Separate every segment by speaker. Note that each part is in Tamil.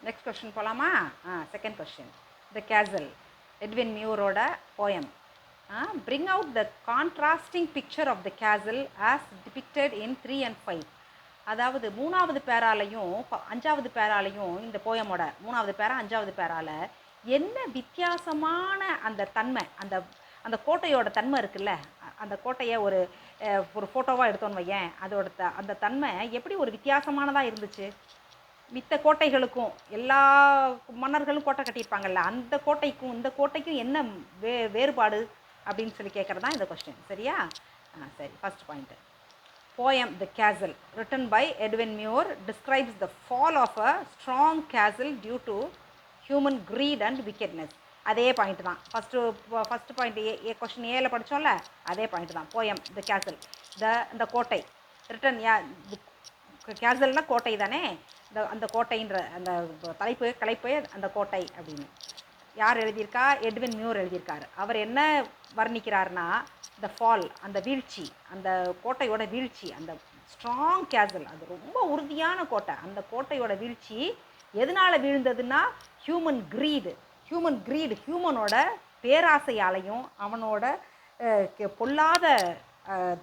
Speaker 1: நெக்ஸ்ட் கொஸ்டின் போகலாமா? Second question. The castle, Edwin மியூரோட poem. Bring out the contrasting picture of the castle as depicted in 3 and 5. அதாவது மூணாவது பேராலையும் அஞ்சாவது பேராலையும் இந்த போயமோட மூணாவது பேரா அஞ்சாவது பேரால என்ன வித்தியாசமான அந்த தன்மை, அந்த அந்த கோட்டையோட தன்மை இருக்குல்ல, அந்த கோட்டையை ஒரு ஒரு ஃபோட்டோவாக எடுத்தோன்னு வையேன், அதோட அந்த தன்மை எப்படி ஒரு வித்தியாசமானதாக இருந்துச்சு. மித்த கோட்டைகளுக்கும் எல்லா மன்னர்களும் கோட்டை கட்டியிருப்பாங்கல்ல, அந்த கோட்டைக்கும் இந்த கோட்டைக்கும் என்ன வேறுபாடு அப்படின்னு சொல்லி கேட்குறது தான் இந்த கொஸ்டின். சரியா? சரி, first point. Poem The Castle, written by Edwin Muir, describes the fall of a strong castle due to human greed and wickedness. அதே பாயிண்ட் தான் ஃபஸ்ட்டு பாயிண்ட் கொஸ்டின் ஏல படித்தோம்ல, அதே பாயிண்ட் தான். போயம் த கேசல், இந்த கோட்டை ரிட்டன் கேசல்னால் கோட்டை தானே, அந்த கோட்டைன்ற அந்த கலைப்பு அந்த கோட்டை அப்படின்னு யார் எழுதியிருக்கா? எட்வின் மியூர் எழுதியிருக்காரு. அவர் என்ன வர்ணிக்கிறாருன்னா, த ஃபால், அந்த வீழ்ச்சி, அந்த கோட்டையோட வீழ்ச்சி, அந்த ஸ்ட்ராங் கேசல், அது ரொம்ப உறுதியான கோட்டை, அந்த கோட்டையோட வீழ்ச்சி எதனால் வீழ்ந்ததுன்னா ஹியூமன் க்ரீடு, ஹியூமனோட பேராசையாலையும் அவனோட பொல்லாத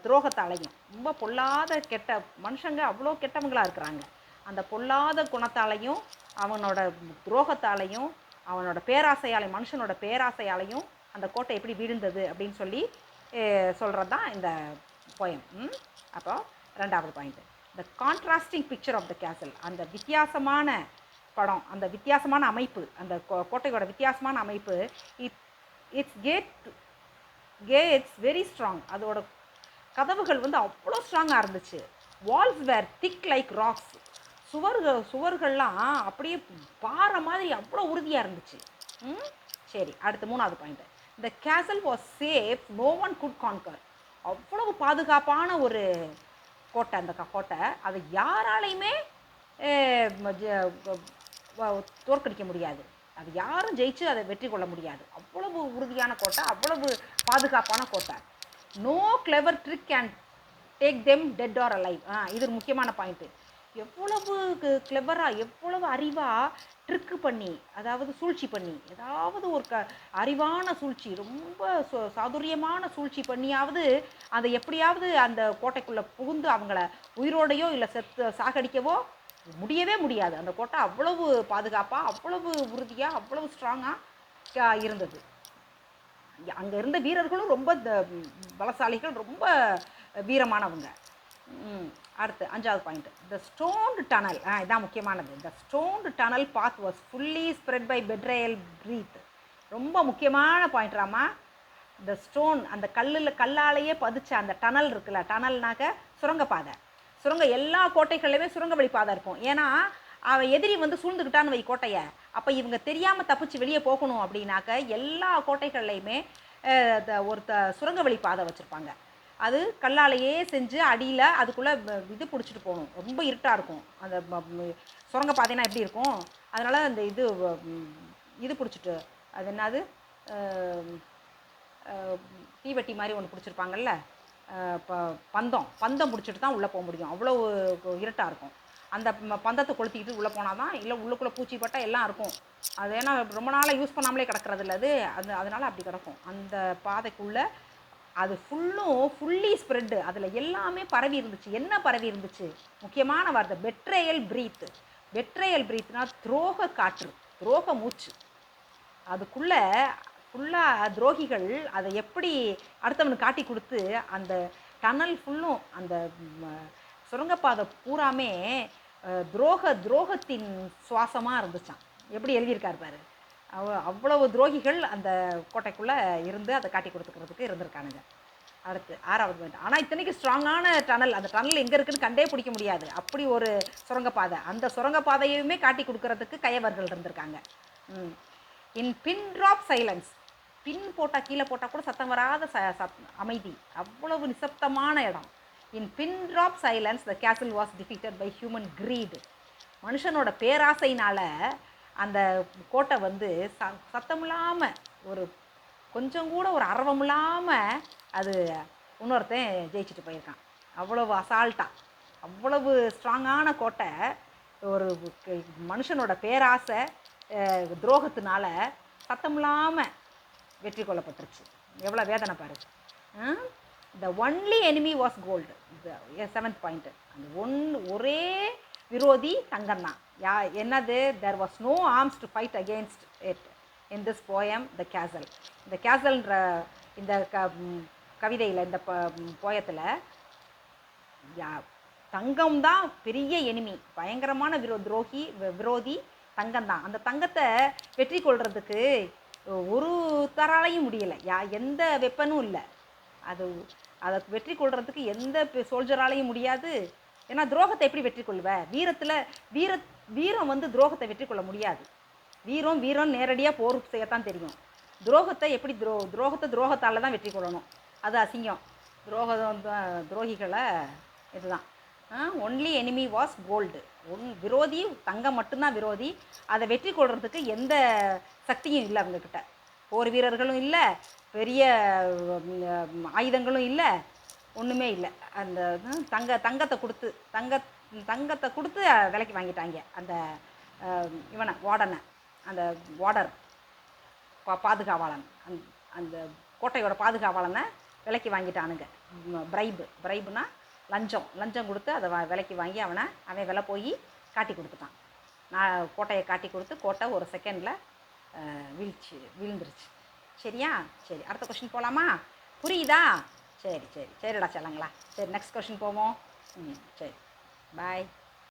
Speaker 1: துரோகத்தாலையும், ரொம்ப பொல்லாத கெட்ட மனுஷங்க அவ்வளோ கெட்டவங்களாக இருக்கிறாங்க, அந்த பொல்லாத குணத்தாலையும் அவனோட துரோகத்தாலையும் அவனோட பேராசையாலையும், மனுஷனோட பேராசையாலையும் அந்த கோட்டை எப்படி வீழ்ந்தது அப்படின்னு சொல்லி சொல்கிறது தான் இந்த போயம். அப்போ ரெண்டாவது point, the contrasting picture of the castle, அந்த வித்தியாசமான படம், அந்த வித்தியாசமான அமைப்பு, அந்த கோட்டையோட வித்தியாசமான அமைப்பு, இட்ஸ் கேட்ஸ் வெரி ஸ்ட்ராங், அதோட கதவுகள் வந்து அவ்வளோ ஸ்ட்ராங்காக இருந்துச்சு. Walls were thick like rocks, சுவர்கள்லாம் அப்படியே பாறை மாதிரி அவ்வளோ உறுதியாக இருந்துச்சு. சரி, அடுத்து மூணாவது point. The castle was safe, no one could conquer, அவ்வளவு பாதுகாப்பான ஒரு கோட்டை அந்த கோட்டை, அதை யாராலையுமே தோற்கடிக்க முடியாது, அது யாரும் ஜெயிச்சு அதை வெற்றி கொள்ள முடியாது, அவ்வளவு உறுதியான கோட்டை, அவ்வளவு பாதுகாப்பான கோட்டை. No clever trick can take them dead or alive. இது ஒரு முக்கியமான பாயிண்ட்டு. எவ்வளவு கிளவராக, எவ்வளவு அறிவாக ட்ரிக்கு பண்ணி, அதாவது சூழ்ச்சி பண்ணி, ஏதாவது ஒரு அறிவான சூழ்ச்சி, ரொம்ப சாதுரியமான சூழ்ச்சி பண்ணியாவது அதை எப்படியாவது அந்த கோட்டைக்குள்ளே புகுந்து அவங்கள உயிரோடையோ இல்லை சாகடிக்கவோ முடியவே முடியாது. அந்த கோட்டை அவ்வளவு பாதுகாப்பாக, அவ்வளவு உறுதியாக, அவ்வளவு ஸ்ட்ராங்காக இருந்தது. அங்கே இருந்த வீரர்களும் ரொம்ப பலசாலிகள், ரொம்ப வீரமானவங்க. அடுத்து அஞ்சாவது பாயிண்ட், த ஸ்டோன்டு டனல், இதான் முக்கியமானது. The stoned tunnel path was fully spread by betrayal breath. ரொம்ப முக்கியமான பாயிண்ட்ராமா. த ஸ்டோன், அந்த கல்லாலேயே பதிச்ச அந்த டனல் இருக்குல்ல, டனல்னாக்க சுரங்கப்பாதை, எல்லா கோட்டைகள்லையுமே சுரங்க வழி பாதை இருக்கும். ஏன்னா அவன் எதிரி வந்து சூழ்ந்துக்கிட்டான்னு வை கோட்டையை, அப்போ இவங்க தெரியாமல் தப்பிச்சு வெளியே போகணும் அப்படின்னாக்க எல்லா கோட்டைகள்லையுமே ஒரு சுரங்க வழி பாதை வச்சுருப்பாங்க. அது கல்லாலேயே செஞ்சு அடியில் அதுக்குள்ளே இது பிடிச்சிட்டு போகணும், ரொம்ப இருட்டாக இருக்கும். அந்த சுரங்கப்பாதைனா எப்படி இருக்கும், அதனால் அந்த இது பிடிச்சிட்டு, அது என்னது தீவட்டி மாதிரி ஒன்று பிடிச்சிருப்பாங்கல்ல, பந்தம் பிடிச்சிட்டு தான் உள்ளே போக முடியும், அவ்வளோ இருட்டாக இருக்கும். அந்த பந்தத்தை கொளுத்திக்கிட்டு உள்ளே போனால் தான், இல்லை உள்ளுக்குள்ளே பூச்சி பட்டால் எல்லாம் இருக்கும். அது ஏன்னா ரொம்ப நாளாக யூஸ் பண்ணாமலே கிடக்கிறது இல்லை அது, அதனால் அப்படி கிடக்கும் அந்த பாதைக்குள்ளே. அது ஃபுல்லி ஸ்ப்ரெட்டு, அதில் எல்லாமே பரவி இருந்துச்சு. என்ன பரவி இருந்துச்சு? முக்கியமான வார்த்தை பெட்ரேயல் பிரீத்னா துரோக காற்று, துரோக மூச்சு. அதுக்குள்ளே ஃபுல்லாக துரோகிகள் அதை எப்படி அடுத்தவனுக்கு காட்டி கொடுத்து அந்த டனல் ஃபுல்லும், அந்த சுரங்கப்பாதை பூராமே துரோகத்தின் சுவாசமாக இருந்துச்சான். எப்படி எழுதியிருக்கார் பாரு. அவ்வளவு துரோகிகள் அந்த கோட்டைக்குள்ளே இருந்து அதை காட்டி கொடுத்துக்கிறதுக்கு இருந்திருக்கானுங்க. அடுத்து ஆறாவது பாயிண்ட். ஆனால் இத்தனைக்கு ஸ்ட்ராங்கான டனல், அந்த டனல் எங்கே இருக்குதுன்னு கண்டே பிடிக்க முடியாது, அப்படி ஒரு சுரங்கப்பாதை. அந்த சுரங்கப்பாதையுமே காட்டி கொடுக்கறதுக்கு கயவர்கள் இருந்திருக்காங்க. இன் பின் ட்ராப் சைலன்ஸ், பின் போட்டால் கீழே போட்டால் கூட சத்தம் வராத அமைதி, அவ்வளவு நிசப்தமான இடம். In pin drop silence the castle was defeated by human greed. மனுஷனோட பேராசையினால் அந்த கோட்டை வந்து சத்தமில்லாமல், ஒரு கொஞ்சம் கூட ஒரு அரவம் இல்லாமல் அது இன்னொருத்தன் ஜெயிச்சுட்டு போயிருக்கான். அவ்வளவு அசால்ட்டாக, அவ்வளவு ஸ்ட்ராங்கான கோட்டை ஒரு மனுஷனோட பேராசை துரோகத்தினால சத்தமில்லாமல் வெற்றி கொள்ளப்பட்டுருச்சு. எவ்வளோ வேதனை பாரு. The only enemy was gold. Seventh point, அந்த ஒரே விரோதி தங்கம் தான். என்னது? There was no arms to fight against it in this poem the castle. இந்த கேசல்ன்ற இந்த கவிதையில், இந்த போயத்தில் தங்கம் தான் பெரிய எனிமி, பயங்கரமான விரோதி தங்கம் தான். அந்த தங்கத்தை வெற்றி கொள்றதுக்கு ஒரு தராலையும் முடியலை. எந்த வெப்பனும் இல்லை. அதை வெற்றி கொள்றதுக்கு எந்த சோல்ஜராலையும் முடியாது. ஏன்னா துரோகத்தை எப்படி வெற்றி கொள்ளுவ? வீரம் வந்து துரோகத்தை வெற்றி கொள்ள முடியாது. வீரம் நேரடியாக போர் செய்யத்தான் தெரியும். துரோகத்தை எப்படி துரோகத்தால் தான் வெற்றி கொள்ளணும். அது அசிங்கம். துரோகிகளை இதுதான். Only enemy was gold. விரோதி தங்கம் மட்டும்தான் விரோதி. அதை வெற்றி கொள்றதுக்கு எந்த சக்தியும் இல்லை அவங்கக்கிட்ட. போர் வீரர்களும் இல்லை, பெரிய ஆயுதங்களும் இல்லை, ஒன்றுமே இல்லை. அந்த தங்கத்தை கொடுத்து விலைக்கு வாங்கிட்டாங்க. அந்த இவனை வார்டனை, அந்த வார்டர் பாதுகாவலன், அந்த கோட்டையோட பாதுகாவலனை விலைக்கு வாங்கிட்டானுங்க. பிரைபுனா லஞ்சம் கொடுத்து அதை விலைக்கு வாங்கி அவன் விலை போய் காட்டி கொடுத்துட்டான். கோட்டையை காட்டி கொடுத்து கோட்டை ஒரு செகண்டில் விழுந்துருச்சு. சரியா? சரி, அடுத்த கொஷின் போகலாமா? புரியுதா? சரிடா செல்லங்களா. சரி, நெக்ஸ்ட் கொஷின் போவோம். சரி, பாய்.